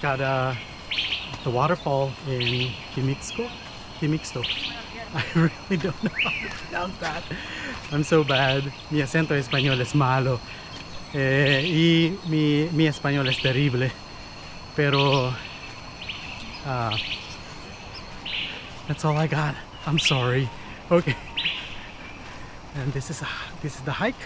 got the waterfall in Quimixto. I really don't know how to pronounce that. I'm so bad. Mi acento español es malo. Y mi español es terrible. Pero that's all I got. I'm sorry. Okay. And this is the hike.